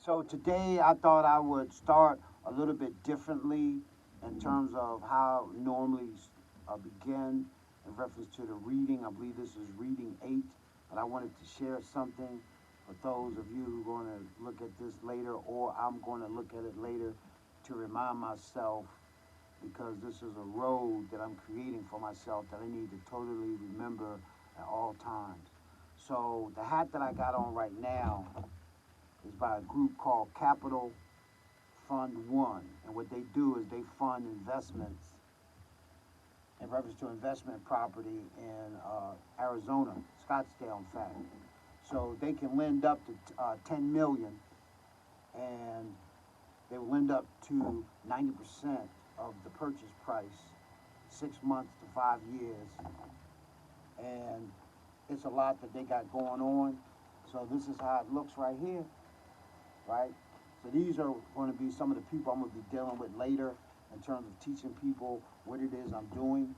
So today I thought I would start a little bit differently in terms of how I normally begin in reference to the reading. I believe this is reading 8, but I wanted to share something for those of you who are going to look at this later, or I'm going to look at it later to remind myself, because this is a road that I'm creating for myself that I need to totally remember at all times. So the hat that I got on right now is by a group called Capital Fund One. And what they do is they fund investments in reference to investment property in Arizona, Scottsdale, in fact. So they can lend up to 10 million, and they will lend up to 90% of the purchase price, 6 months to 5 years, and it's a lot that they got going on. So this is how it looks right here, right? So these are going to be some of the people I'm going to be dealing with later in terms of teaching people what it is I'm doing.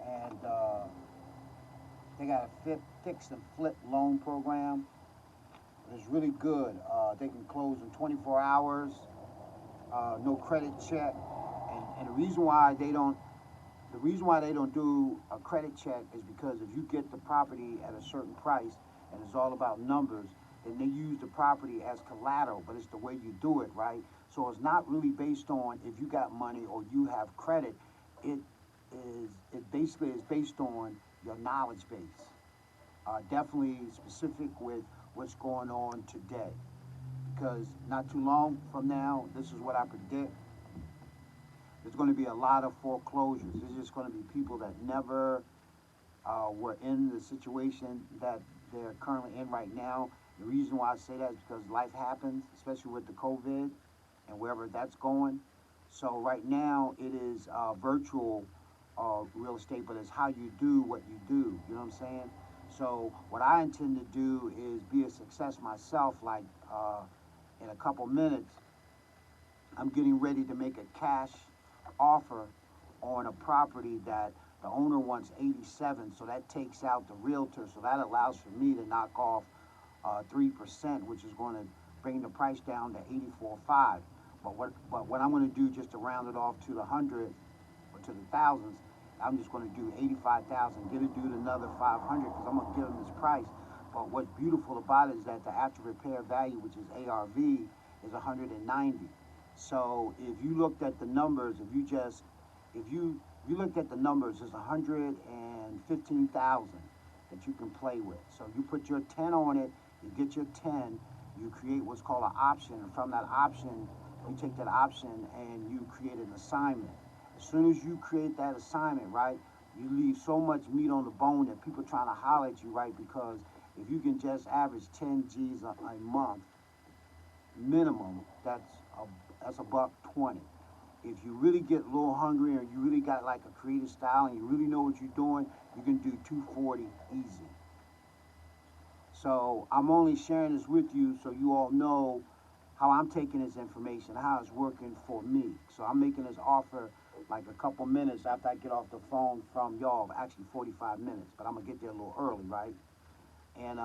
And they got a fix and flip loan program. It's really good. They can close in 24 hours, no credit check. And the reason why they don't do a credit check is because if you get the property at a certain price and it's all about numbers, then they use the property as collateral, but it's the way you do it, right? So it's not really based on if you got money or you have credit. It basically is based on your knowledge base. Definitely specific with what's going on today, because not too long from now, this is what I predict. There's going to be a lot of foreclosures. There's just going to be people that never were in the situation that they're currently in right now. The reason why I say that is because life happens, especially with the COVID and wherever that's going. So right now it is virtual real estate, but it's how you do what you do. You know what I'm saying? So what I intend to do is be a success myself. Like in a couple minutes, I'm getting ready to make a cash offer on a property that the owner wants 87, so that takes out the realtor, so that allows for me to knock off 3%, which is going to bring the price down to 84.5. But what I'm going to do, just to round it off to the hundred or to the thousands, I'm just going to do 85,000. Get a dude another 500 because I'm going to give him this price. But what's beautiful about it is that the after repair value, which is ARV, is 190. So if you looked at the numbers, if you looked at the numbers, there's 115,000 that you can play with. So you put your 10 on it, you get your 10, you create what's called an option, and from that option, you take that option and you create an assignment. As soon as you create that assignment, right, you leave so much meat on the bone that people trying to holler at you, right? Because if you can just average 10 G's a month minimum, that's a buck 20. If you really get a little hungry or you really got like a creative style and you really know what you're doing, you can do 240 easy. So I'm only sharing this with you so you all know how I'm taking this information, how it's working for me. So I'm making this offer like a couple minutes after I get off the phone from y'all, actually 45 minutes, but I'm gonna get there a little early, right? And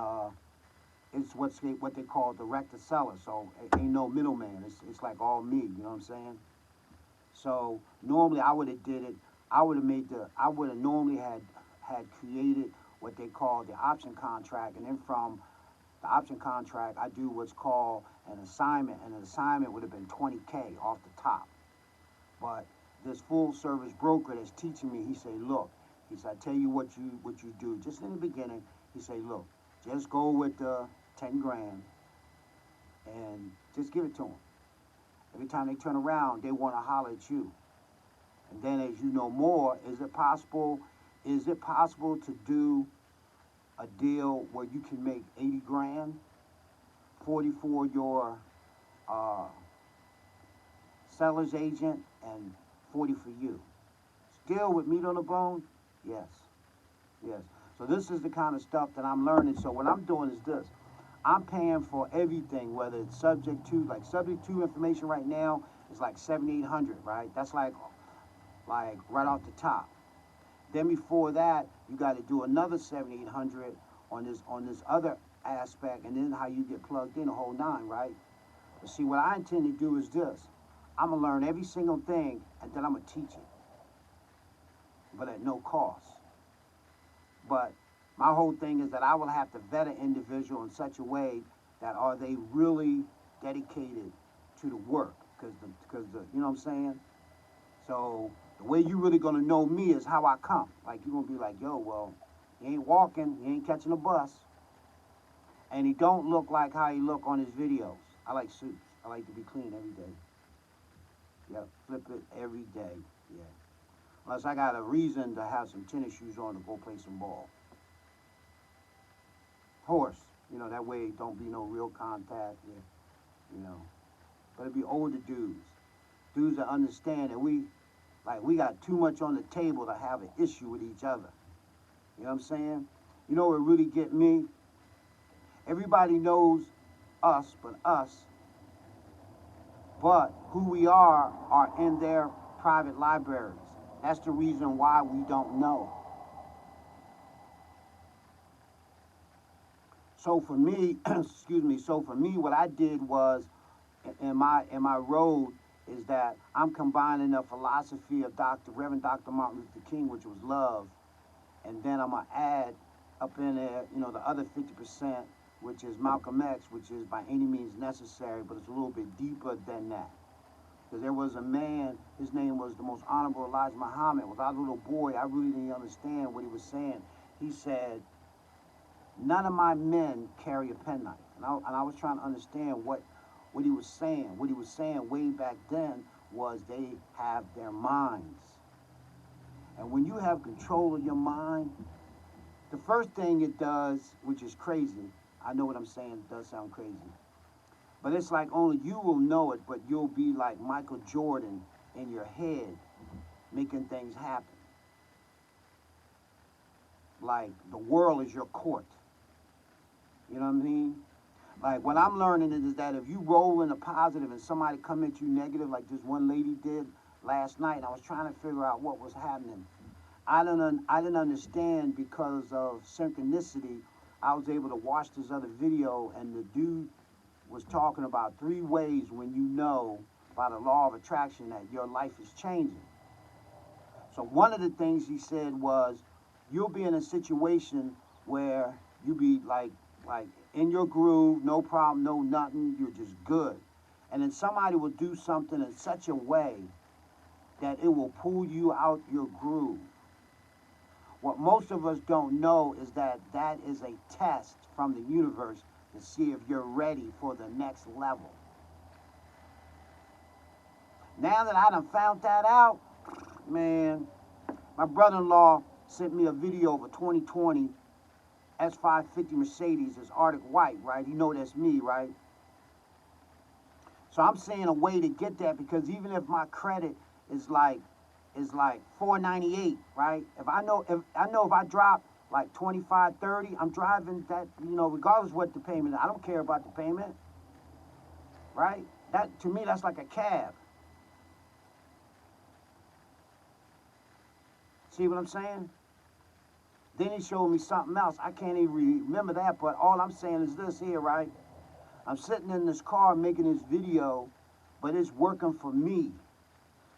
it's what they call direct to seller. So it ain't no middleman. It's like all me. You know what I'm saying? So normally I would have did it. I would have normally had created what they call the option contract, and then from the option contract I do what's called an assignment, and an assignment would have been 20K off the top. But this full service broker that's teaching me, he say, look, he said, I tell you what you do. Just in the beginning, he say, look, just go with the 10 grand and just give it to them. Every time they turn around, they want to holler at you. And then as you know more, is it possible to do a deal where you can make 80 grand, 40 for your seller's agent, and 40 for you? Still with meat on the bone? Yes. Yes. So this is the kind of stuff that I'm learning. So what I'm doing is this. I'm paying for everything, whether it's subject to information right now is like 7,800, right? That's like right off the top. Then before that, you got to do another 7,800 on this other aspect, and then how you get plugged in, the whole nine, right? But see, what I intend to do is this. I'm going to learn every single thing, and then I'm going to teach it, but at no cost. But my whole thing is that I will have to vet an individual in such a way that are they really dedicated to the work? Because you know what I'm saying? So the way you really gonna know me is how I come. Like you're gonna be like, yo, well, he ain't walking, he ain't catching a bus, and he don't look like how he look on his videos. I like suits. I like to be clean every day. Yep, flip it every day. Yeah. Unless I got a reason to have some tennis shoes on to go play some ball. Horse, you know, that way don't be no real contact. Yeah, you know. But it be older dudes. Dudes that understand that we got too much on the table to have an issue with each other. You know what I'm saying? You know what really get me? Everybody knows us, but who we are in their private libraries. That's the reason why we don't know. So for me, excuse me, so for me what I did was in my road is that I'm combining the philosophy of Reverend Dr. Martin Luther King, which was love, and then I'm gonna add up in there, you know, the other 50%, which is Malcolm X, which is by any means necessary, but it's a little bit deeper than that. Because there was a man, his name was the Most Honorable Elijah Muhammad. When I was a little boy, I really didn't understand what he was saying. He said, none of my men carry a penknife. And I was trying to understand what he was saying. What he was saying way back then was they have their minds. And when you have control of your mind, the first thing it does, which is crazy, I know what I'm saying, it does sound crazy, but it's like only you will know it, but you'll be like Michael Jordan in your head, making things happen. Like the world is your court. You know what I mean? Like what I'm learning is that if you roll in a positive and somebody come at you negative, like this one lady did last night, and I was trying to figure out what was happening. I didn't understand because of synchronicity. I was able to watch this other video, and the dude was talking about 3 ways when you know by the law of attraction that your life is changing. So one of the things he said was, you'll be in a situation where you be like in your groove, no problem, no nothing, you're just good. And then somebody will do something in such a way that it will pull you out your groove. What most of us don't know is that that is a test from the universe to see if you're ready for the next level. Now that I done found that out, man, my brother-in-law sent me a video of a 2020 S550 Mercedes. It's Arctic White, right? You know that's me, right? So I'm seeing a way to get that, because even if my credit is like 498, right? If I know if I drop like 25, 30, I'm driving that, you know, regardless what the payment is. I don't care about the payment, right? That, to me, that's like a cab. See what I'm saying? Then he showed me something else. I can't even remember that, but all I'm saying is this here, right? I'm sitting in this car making this video, but it's working for me.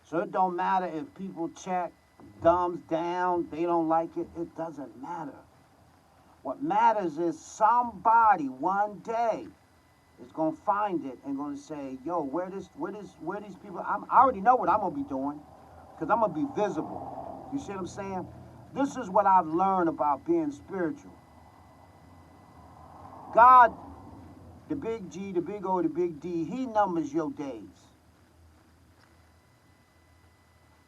So it don't matter if people check, thumbs down, they don't like it. It doesn't matter. What matters is somebody one day is gonna find it and gonna say, yo, where these people? I already know what I'm gonna be doing, because I'm gonna be visible. You see what I'm saying? This is what I've learned about being spiritual. God, the big G, the big O, the big D, he numbers your days.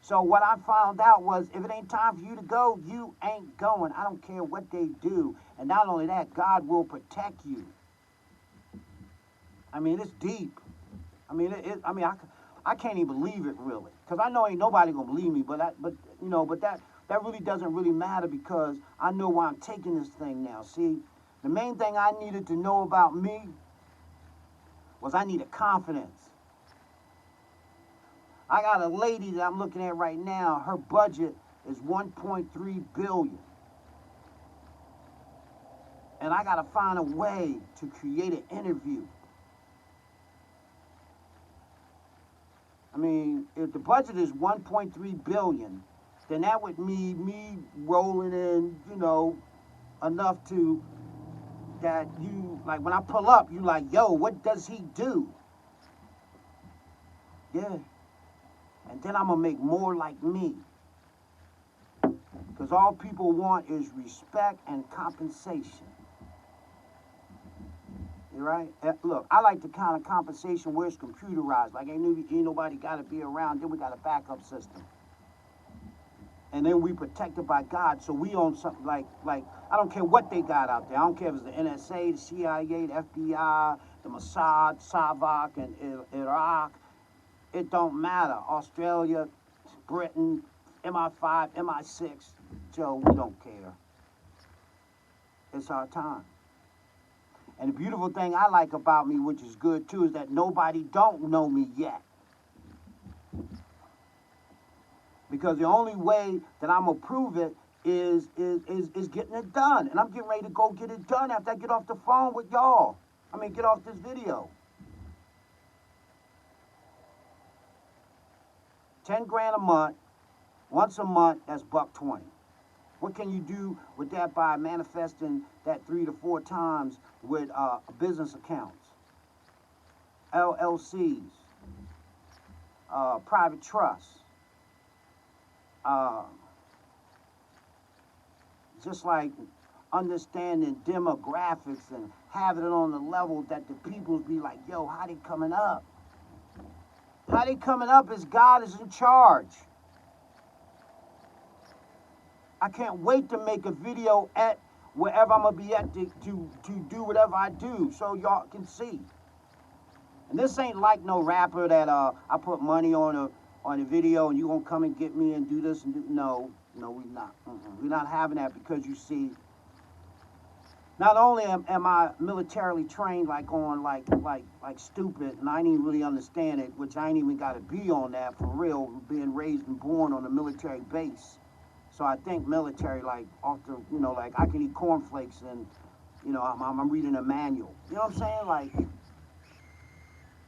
So what I found out was, if it ain't time for you to go, you ain't going. I don't care what they do. And not only that, God will protect you. I mean, it's deep. I mean, I can't even believe it, really, because I know ain't nobody gonna believe me. But that really doesn't really matter, because I know why I'm taking this thing now. See, the main thing I needed to know about me was I needed confidence. I got a lady that I'm looking at right now. Her budget is 1.3 billion. And I got to find a way to create an interview. I mean, if the budget is 1.3 billion, then that would mean me rolling in, enough to that you like when I pull up, you like, yo, what does he do? Yeah. And then I'm gonna make more like me. Because all people want is respect and compensation. You right? Look, I like the kind of compensation where it's computerized. Like ain't nobody got to be around. Then we got a backup system. And then we protected by God. So we own something like I don't care what they got out there. I don't care if it's the NSA, the CIA, the FBI, the Mossad, Savak, and Iraq. It don't matter. Australia, Britain, MI5, MI6. Joe, we don't care. It's our time. And the beautiful thing I like about me, which is good too, is that nobody don't know me yet. Because the only way that I'm gonna prove it is getting it done. And I'm getting ready to go get it done after I get off the phone with y'all. Get off this video. 10 grand a month, once a month, that's $120. What can you do with that by manifesting that 3 to 4 times with business accounts, LLCs, private trusts, just like understanding demographics and having it on the level that the people be like, yo, how they coming up? How they coming up is God is in charge. I can't wait to make a video at wherever I'm going to be at to do whatever I do so y'all can see. And this ain't like no rapper that I put money on a video and you going to come and get me and do this and do. No, we not. We're not having that because you see, not only am I militarily trained like stupid, and I ain't even really understand it, which I ain't even got to be on that for real, being raised and born on a military base. So I think military, like, off the, like, I can eat cornflakes and, I'm reading a manual. You know what I'm saying? Like,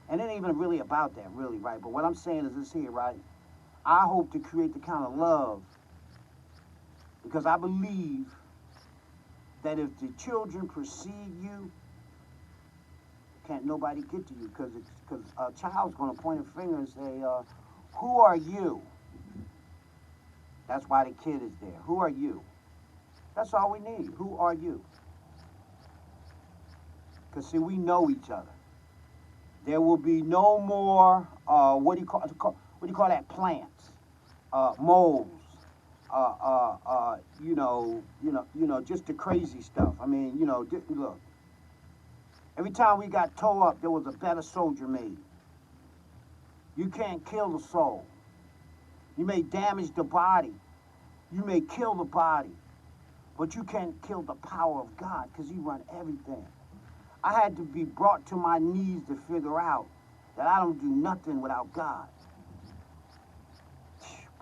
and it ain't even really about that, really, right? But what I'm saying is this here, right? I hope to create the kind of love, because I believe that if the children precede you, can't nobody get to you, because a child's going to point a finger and say, who are you? That's why the kid is there. Who are you? That's all we need. Who are you? Because, see, we know each other. There will be no more, what do you call that, plants, moles, just the crazy stuff. Look, every time we got tore up, there was a better soldier made. You can't kill the soul. You may damage the body. You may kill the body. But you can't kill the power of God because He runs everything. I had to be brought to my knees to figure out that I don't do nothing without God.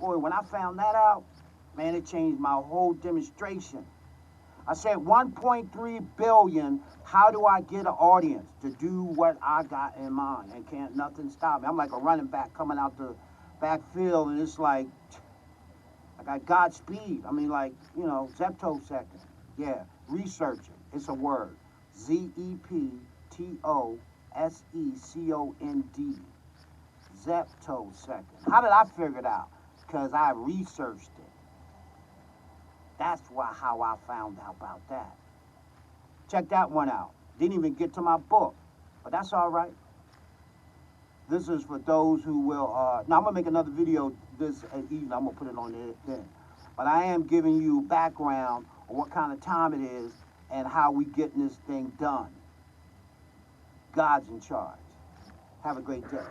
Boy, when I found that out, man, it changed my whole demonstration. I said 1.3 billion, how do I get an audience to do what I got in mind? And can't nothing stop me. I'm like a running back coming out the backfield, and it's like, I got Godspeed. Zepto second. Yeah, research it. It's a word. ZEPTOSECOND. Zepto second. How did I figure it out? Because I researched it. That's how I found out about that. Check that one out. Didn't even get to my book, but that's all right. This is for those who will, now I'm going to make another video this evening. I'm going to put it on there then. But I am giving you background on what kind of time it is and how we getting this thing done. God's in charge. Have a great day.